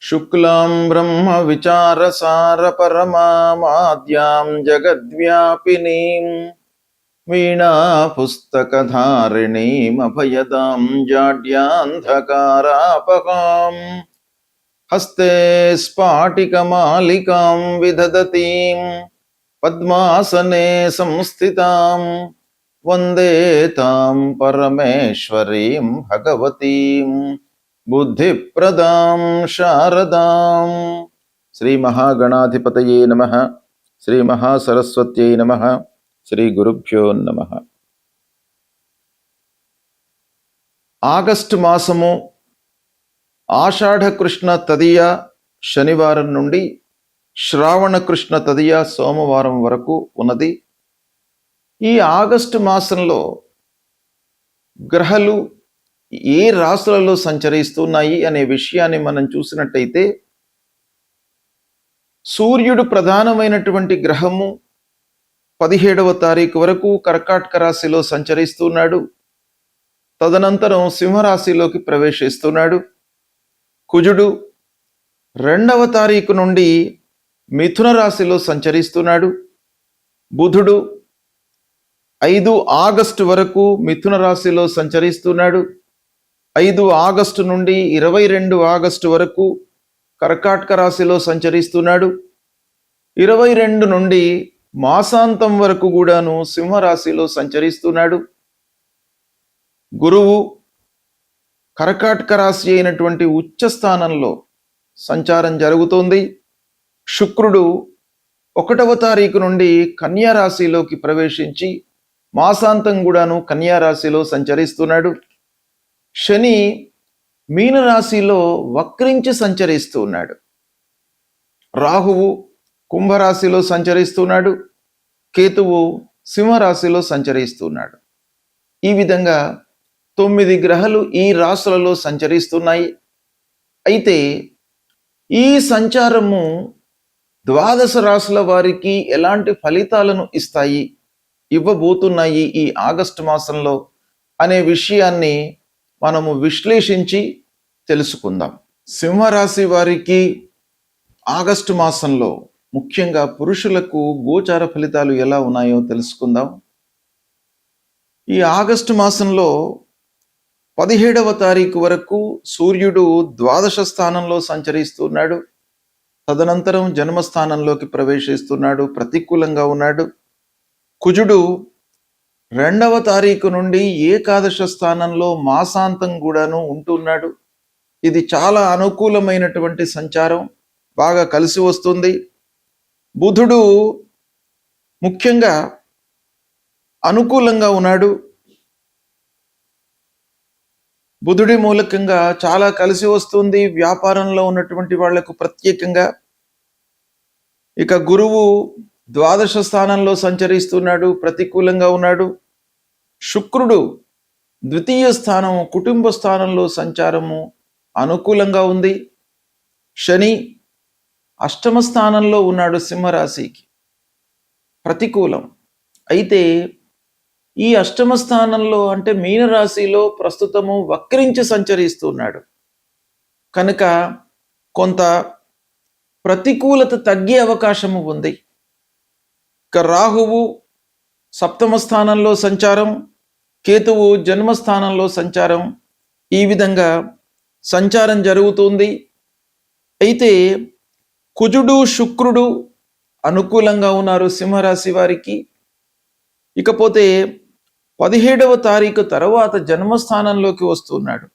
శుక్లాం బ్రహ్మ విచారసార పరమాద్యాం జగద్వ్యాపినీం వీణా పుస్తకధారిణీం అభయదాం జాడ్యాంధకారాపహాం హస్తే స్ఫాటికమాలికాం విదధతీం పద్మాసనే సంస్థితాం వందే తాం పరమేశ్వరీం భగవతీం బుద్ధిప్రదాం శారదాం. శ్రీ మహాగణాధిపతయే నమః. శ్రీ మహాసరస్వత్యై నమః. శ్రీ గురుభ్యో నమః. ఆగస్టు మాసము ఆషాఢ కృష్ణ తదియ శనివారం నుండి శ్రావణ కృష్ణ తదియ సోమవారం వరకు ఉన్నది. ఈ ఆగస్టు మాసంలో గ్రహాలు ఏ రాశులలో సంచరిస్తున్నాయి అనే విషయాన్ని మనం చూసినట్టయితే, సూర్యుడు ప్రధానమైనటువంటి గ్రహము 17వ తారీఖు వరకు కర్కాటక రాశిలో సంచరిస్తున్నాడు. తదనంతరం సింహరాశిలోకి ప్రవేశిస్తున్నాడు. కుజుడు 2వ తారీఖు నుండి మిథున రాశిలో సంచరిస్తున్నాడు. బుధుడు 5 ఆగస్టు వరకు మిథున రాశిలో సంచరిస్తున్నాడు. 5 ఆగస్టు నుండి 22 ఆగస్టు వరకు కర్కాటక రాశిలో సంచరిస్తున్నాడు. 22 నుండి మాసాంతం వరకు కూడాను సింహరాశిలో సంచరిస్తున్నాడు. గురువు కర్కాటక రాశి అయినటువంటి ఉచ్చ స్థానంలో సంచారం జరుగుతోంది. శుక్రుడు 1వ తారీఖు నుండి కన్యా రాశిలోకి ప్రవేశించి మాసాంతం కూడాను కన్యా రాశిలో సంచరిస్తున్నాడు. శని మీనరాశిలో వక్రించి సంచరిస్తూ ఉన్నాడు. రాహువు కుంభరాశిలో సంచరిస్తున్నాడు. కేతువు సింహరాశిలో సంచరిస్తున్నాడు. ఈ విధంగా 9 గ్రహాలు ఈ రాశులలో సంచరిస్తున్నాయి. అయితే ఈ సంచారము 12 రాశుల వారికి ఎలాంటి ఫలితాలను ఇవ్వబోతున్నాయి ఈ ఆగస్టు మాసంలో అనే విషయాన్ని మనము విశ్లేషించి తెలుసుకుందాం. సింహరాశి వారికి ఆగస్టు మాసంలో ముఖ్యంగా పురుషులకు గోచార ఫలితాలు ఎలా ఉన్నాయో తెలుసుకుందాం. ఈ ఆగస్టు మాసంలో 17వ తారీఖు వరకు సూర్యుడు 12వ స్థానంలో సంచరిస్తున్నాడు. తదనంతరం జన్మస్థానంలోకి ప్రవేశిస్తున్నాడు. ప్రతికూలంగా ఉన్నాడు. కుజుడు 2వ తారీఖు నుండి ఏకాదశ స్థానంలో మాసాంతం కూడాను ఉంటున్నాడు. ఇది చాలా అనుకూలమైనటువంటి సంచారం, బాగా కలిసి వస్తుంది. బుధుడు ముఖ్యంగా అనుకూలంగా ఉన్నాడు. బుధుడి మూలకంగా చాలా కలిసి వస్తుంది వ్యాపారంలో ఉన్నటువంటి వాళ్లకు ప్రత్యేకంగా. ఇక గురువు 12వ స్థానంలో సంచరిస్తున్నాడు, ప్రతికూలంగా ఉన్నాడు. శుక్రుడు 2వ స్థానం కుటుంబ స్థానంలో సంచారము అనుకూలంగా ఉంది. శని 8వ స్థానంలో ఉన్నాడు, సింహరాశికి ప్రతికూలం. అయితే ఈ 8వ స్థానంలో అంటే మీనరాశిలో ప్రస్తుతము వక్రించి సంచరిస్తున్నాడు కనుక కొంత ప్రతికూలత తగ్గే అవకాశము ఉంది. ఇక రాహువు 7వ స్థానంలో సంచారం, కేతువు జన్మస్థానంలో సంచారం, ఈ విధంగా సంచారం జరుగుతుంది. అయితే కుజుడు శుక్రుడు అనుకూలంగా ఉన్నారు సింహరాశి వారికి. ఇకపోతే 17వ తారీఖు తర్వాత జన్మస్థానంలోకి వస్తున్నాడు.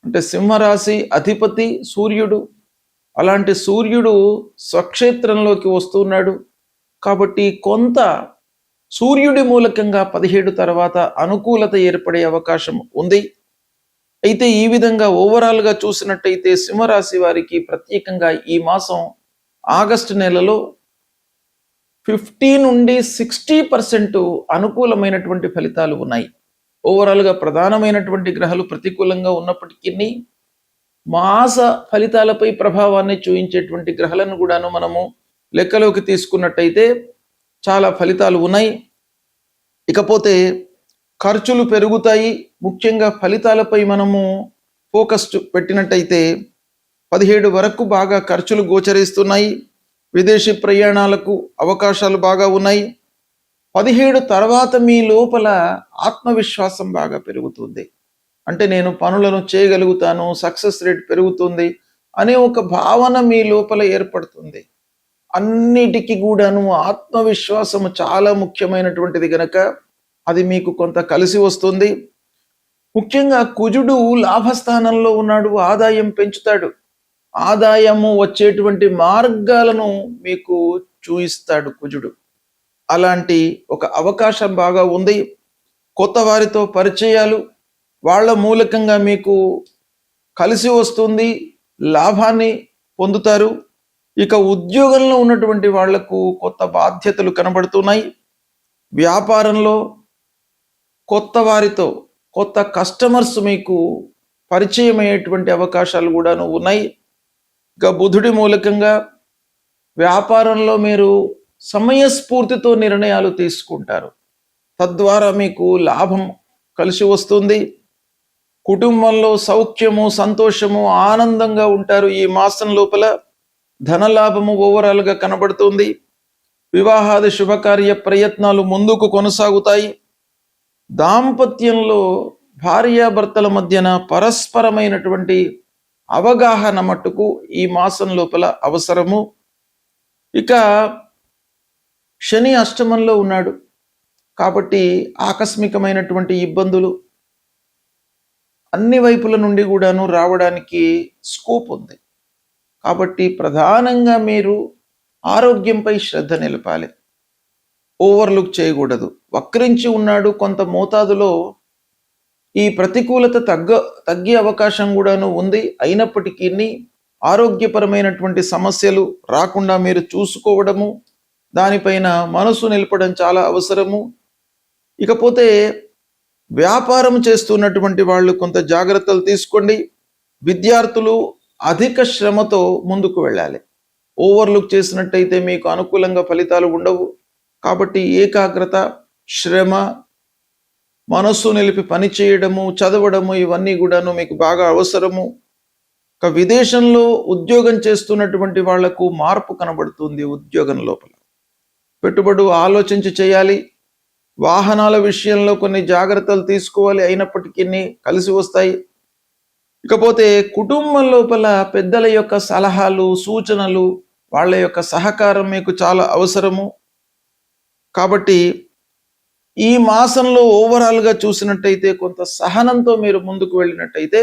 అంటే సింహరాశి అధిపతి సూర్యుడు. అలాంటి సూర్యుడు స్వక్షేత్రంలోకి వస్తున్నాడు. కాబట్టి కొంత సూర్యుడి మూలకంగా 17 తర్వాత అనుకూలత ఏర్పడే అవకాశం ఉంది. అయితే ఈ విధంగా ఓవరాల్గా చూసినట్టయితే సింహరాశి వారికి ప్రత్యేకంగా ఈ మాసం ఆగస్టు నెలలో 50 నుండి 60% అనుకూలమైనటువంటి ఫలితాలు ఉన్నాయి. ఓవరాల్గా ప్రధానమైనటువంటి గ్రహాలు ప్రతికూలంగా ఉన్నప్పటికీ మాస ఫలితాలపై ప్రభావాన్ని చూపించేటువంటి గ్రహాలను కూడాను మనము లెక్కలోకి తీసుకున్నట్టయితే చాలా ఫలితాలు ఉన్నాయి. ఇకపోతే ఖర్చులు పెరుగుతాయి. ముఖ్యంగా ఫలితాలపై మనము ఫోకస్ పెట్టినట్టయితే 17 వరకు బాగా ఖర్చులు గోచరిస్తున్నాయి. విదేశీ ప్రయాణాలకు అవకాశాలు బాగా ఉన్నాయి. 17 తర్వాత మీ లోపల ఆత్మవిశ్వాసం బాగా పెరుగుతుంది. అంటే నేను పనులను చేయగలుగుతాను, సక్సెస్ రేట్ పెరుగుతుంది అనే ఒక భావన మీ లోపల ఏర్పడుతుంది. అన్నిటికీ కూడాను ఆత్మవిశ్వాసము చాలా ముఖ్యమైనటువంటిది గనక అది మీకు కొంత కలిసి వస్తుంది. ముఖ్యంగా కుజుడు లాభస్థానంలో ఉన్నాడు, ఆదాయం పెంచుతాడు. ఆదాయము వచ్చేటువంటి మార్గాలను మీకు చూయిస్తాడు కుజుడు. అలాంటి ఒక అవకాశం బాగా ఉంది. కొత్త వారితో పరిచయాలు, వాళ్ళ మూలకంగా మీకు కలిసి వస్తుంది, లాభాన్ని పొందుతారు. ఇక ఉద్యోగంలో ఉన్నటువంటి వాళ్లకు కొత్త బాధ్యతలు కనబడుతున్నాయి. వ్యాపారంలో కొత్త వారితో, కొత్త కస్టమర్స్ మీకు పరిచయం అయ్యేటువంటి అవకాశాలు కూడాను ఉన్నాయి. ఇక బుధుడి మూలకంగా వ్యాపారంలో మీరు సమయస్ఫూర్తితో నిర్ణయాలు తీసుకుంటారు. తద్వారా మీకు లాభం కలిసి వస్తుంది. కుటుంబంలో సౌఖ్యము, సంతోషము, ఆనందంగా ఉంటారు. ఈ మాసం లోపల ధనలాభము ఓవరాల్గా కనబడుతుంది. వివాహాది శుభకార్య ప్రయత్నాలు ముందుకు కొనసాగుతాయి. దాంపత్యంలో భార్యాభర్తల మధ్యన పరస్పరమైనటువంటి అవగాహన మట్టుకు ఈ మాసం లోపల అవసరము. ఇక శని అష్టమంలో ఉన్నాడు కాబట్టి ఆకస్మికమైనటువంటి ఇబ్బందులు అన్ని వైపుల నుండి కూడాను రావడానికి స్కోప్ ఉంది. కాబట్టి ప్రధానంగా మీరు ఆరోగ్యంపై శ్రద్ధ నిలపాలి. ఓవర్లుక్ చేయకూడదు. వక్రించి ఉన్నాడు, కొంత మోతాదులో ఈ ప్రతికూలత తగ్గే అవకాశం కూడాను ఉంది. అయినప్పటికీ ఆరోగ్యపరమైనటువంటి సమస్యలు రాకుండా మీరు చూసుకోవడము, దానిపైన మనసు నిలపడం చాలా అవసరము. ఇకపోతే వ్యాపారం చేస్తున్నటువంటి వాళ్ళు కొంత జాగ్రత్తలు తీసుకోండి. విద్యార్థులు అధిక శ్రమతో ముందుకు వెళ్ళాలి. ఓవర్లుక్ చేసినట్టయితే మీకు అనుకూలంగా ఫలితాలు ఉండవు. కాబట్టి ఏకాగ్రత, శ్రమ, మనస్సు నిలిపి పని చేయడము, చదవడము ఇవన్నీ కూడాను మీకు బాగా అవసరము. ఒక విదేశంలో ఉద్యోగం చేస్తున్నటువంటి వాళ్లకు మార్పు కనబడుతుంది. ఉద్యోగం లోపల పెట్టుబడు ఆలోచించి చేయాలి. వాహనాల విషయంలో కొన్ని జాగ్రత్తలు తీసుకోవాలి, అయినప్పటికీ కలిసి వస్తాయి. ఇకపోతే కుటుంబం లోపల పెద్దల యొక్క సలహాలు, సూచనలు, వాళ్ళ యొక్క సహకారం మీకు చాలా అవసరము. కాబట్టి ఈ మాసంలో ఓవరాల్గా చూసినట్టయితే కొంత సహనంతో మీరు ముందుకు వెళ్ళినట్టయితే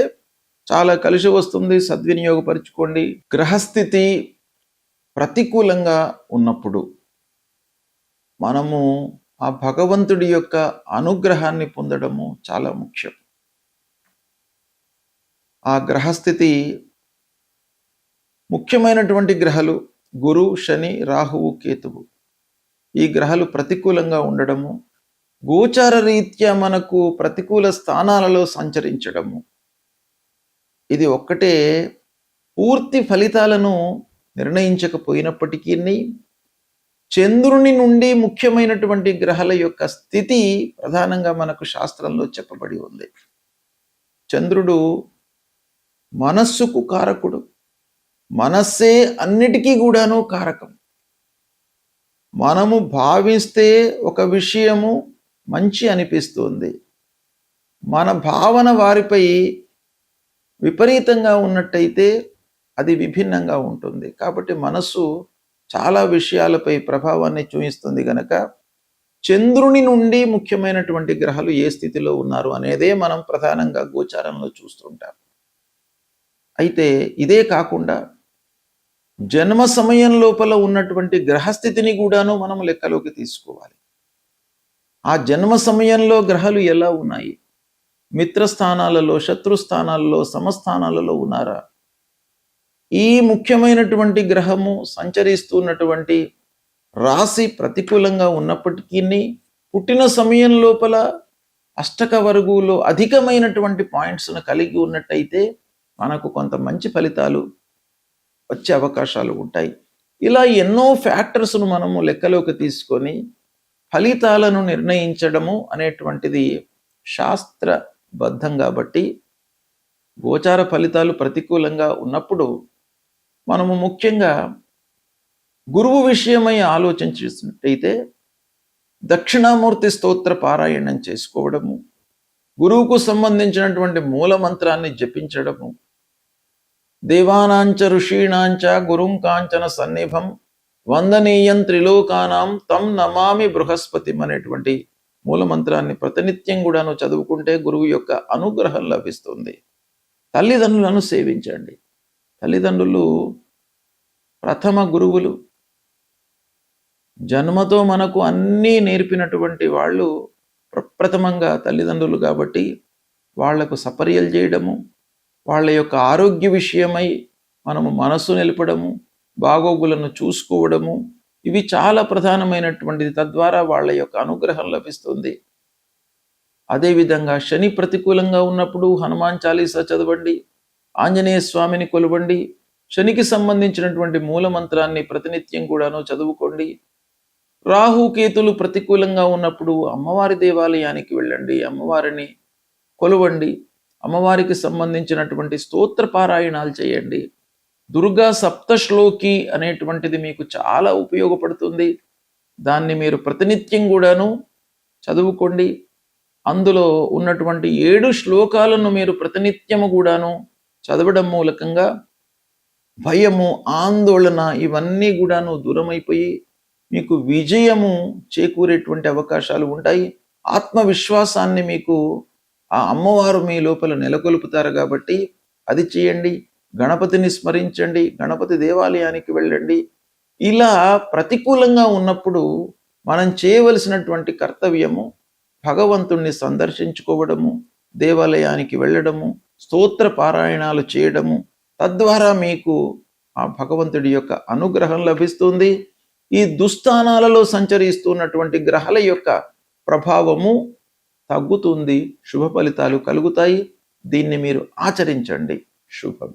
చాలా కలిసి వస్తుంది. సద్వినియోగపరుచుకోండి. గ్రహస్థితి ప్రతికూలంగా ఉన్నప్పుడు మనము ఆ భగవంతుడి యొక్క అనుగ్రహాన్ని పొందడము చాలా ముఖ్యం. ఆ గ్రహస్థితి ముఖ్యమైనటువంటి గ్రహాలు గురు, శని, రాహువు, కేతువు. ఈ గ్రహాలు ప్రతికూలంగా ఉండడము, గోచార రీత్యా మనకు ప్రతికూల స్థానాలలో సంచరించడము, ఇది ఒక్కటే పూర్తి ఫలితాలను నిర్ణయించకపోయినప్పటికీ చంద్రుని నుండి ముఖ్యమైనటువంటి గ్రహాల యొక్క స్థితి ప్రధానంగా మనకు శాస్త్రంలో చెప్పబడి ఉంది. చంద్రుడు మనస్సుకు కారకుడు. మనస్సే అన్నిటికీ కూడాను కారకం. మనము భావిస్తే ఒక విషయము మంచి అనిపిస్తుంది, మన భావన వారిపై విపరీతంగా ఉన్నట్టయితే అది విభిన్నంగా ఉంటుంది. కాబట్టి మనస్సు చాలా విషయాలపై ప్రభావాన్ని చూపిస్తుంది గనక చంద్రుని నుండి ముఖ్యమైనటువంటి గ్రహాలు ఏ స్థితిలో ఉన్నారు అనేదే మనం ప్రధానంగా గోచారంలో చూస్తుంటాం. అయితే ఇదే కాకుండా జన్మ సమయం లోపల ఉన్నటువంటి గ్రహస్థితిని కూడాను మనం లెక్కలోకి తీసుకోవాలి. ఆ జన్మ సమయంలో గ్రహాలు ఎలా ఉన్నాయి, మిత్రస్థానాలలో, శత్రుస్థానాలలో, సమస్థానాలలో ఉన్నారా, ఈ ముఖ్యమైనటువంటి గ్రహము సంచరిస్తున్నటువంటి రాశి ప్రతికూలంగా ఉన్నప్పటికీ పుట్టిన సమయం లోపల అష్టక వర్గులో అధికమైనటువంటి పాయింట్స్ను కలిగి ఉన్నట్టయితే మనకు కొంత మంచి ఫలితాలు వచ్చే అవకాశాలు ఉంటాయి. ఇలా ఎన్నో ఫ్యాక్టర్స్ను మనము లెక్కలోకి తీసుకొని ఫలితాలను నిర్ణయించడము అనేటువంటిది శాస్త్రబద్ధం. కాబట్టి గోచార ఫలితాలు ప్రతికూలంగా ఉన్నప్పుడు మనము ముఖ్యంగా గురువు విషయమై ఆలోచించినట్టయితే దక్షిణామూర్తి స్తోత్ర పారాయణం చేసుకోవడము, గురువుకు సంబంధించినటువంటి మూల మంత్రాన్ని జపించడము, దేవానాంచ ఋషీణాంచ గురుం కాంచన సన్నిభం వందనీయం త్రిలోకానాం తం నమామి బృహస్పతిం అనేటువంటి మూలమంత్రాన్ని ప్రతినిత్యం కూడాను చదువుకుంటే గురువు యొక్క అనుగ్రహం లభిస్తుంది. తల్లిదండ్రులను సేవించండి. తల్లిదండ్రులు ప్రథమ గురువులు. జన్మతో మనకు అన్నీ నేర్పినటువంటి వాళ్ళు ప్రప్రథమంగా తల్లిదండ్రులు. కాబట్టి వాళ్లకు సపర్యలు చేయడము, వాళ్ళ యొక్క ఆరోగ్య విషయమై మనము మనసు నిలపడము, బాగోగులను చూసుకోవడము, ఇవి చాలా ప్రధానమైనటువంటిది. తద్వారా వాళ్ళ యొక్క అనుగ్రహం లభిస్తుంది. అదేవిధంగా శని ప్రతికూలంగా ఉన్నప్పుడు హనుమాన్ చాలీసా చదవండి, ఆంజనేయ స్వామిని కొలవండి, శనికి సంబంధించినటువంటి మూలమంత్రాన్ని ప్రతినిత్యం కూడాను చదువుకోండి. రాహుకేతులు ప్రతికూలంగా ఉన్నప్పుడు అమ్మవారి దేవాలయానికి వెళ్ళండి, అమ్మవారిని కొలవండి, అమ్మవారికి సంబంధించినటువంటి స్తోత్ర పారాయణాలు చేయండి. దుర్గా సప్తశ్లోకి అనేటువంటిది మీకు చాలా ఉపయోగపడుతుంది. దాన్ని మీరు ప్రతినిత్యం కూడాను చదువుకోండి. అందులో ఉన్నటువంటి 7 శ్లోకాలను మీరు ప్రతినిత్యము కూడాను చదవడం మూలకంగా భయము, ఆందోళన ఇవన్నీ కూడాను దూరమైపోయి మీకు విజయము చేకూరేటువంటి అవకాశాలు ఉంటాయి. ఆత్మవిశ్వాసాన్ని మీకు ఆ అమ్మవారు మీ లోపల నెలకొల్పుతారు. కాబట్టి అది చేయండి. గణపతిని స్మరించండి, గణపతి దేవాలయానికి వెళ్ళండి. ఇలా ప్రతికూలంగా ఉన్నప్పుడు మనం చేయవలసినటువంటి కర్తవ్యము భగవంతుణ్ణి సందర్శించుకోవడము, దేవాలయానికి వెళ్ళడము, స్తోత్ర పారాయణాలు చేయడము. తద్వారా మీకు ఆ భగవంతుడి యొక్క అనుగ్రహం లభిస్తుంది. ఈ దుస్థానాలలో సంచరిస్తున్నటువంటి గ్రహాల యొక్క ప్రభావము తగ్గుతుంది, శుభ ఫలితాలు కలుగుతాయి. దీన్ని మీరు ఆచరించండి. శుభం.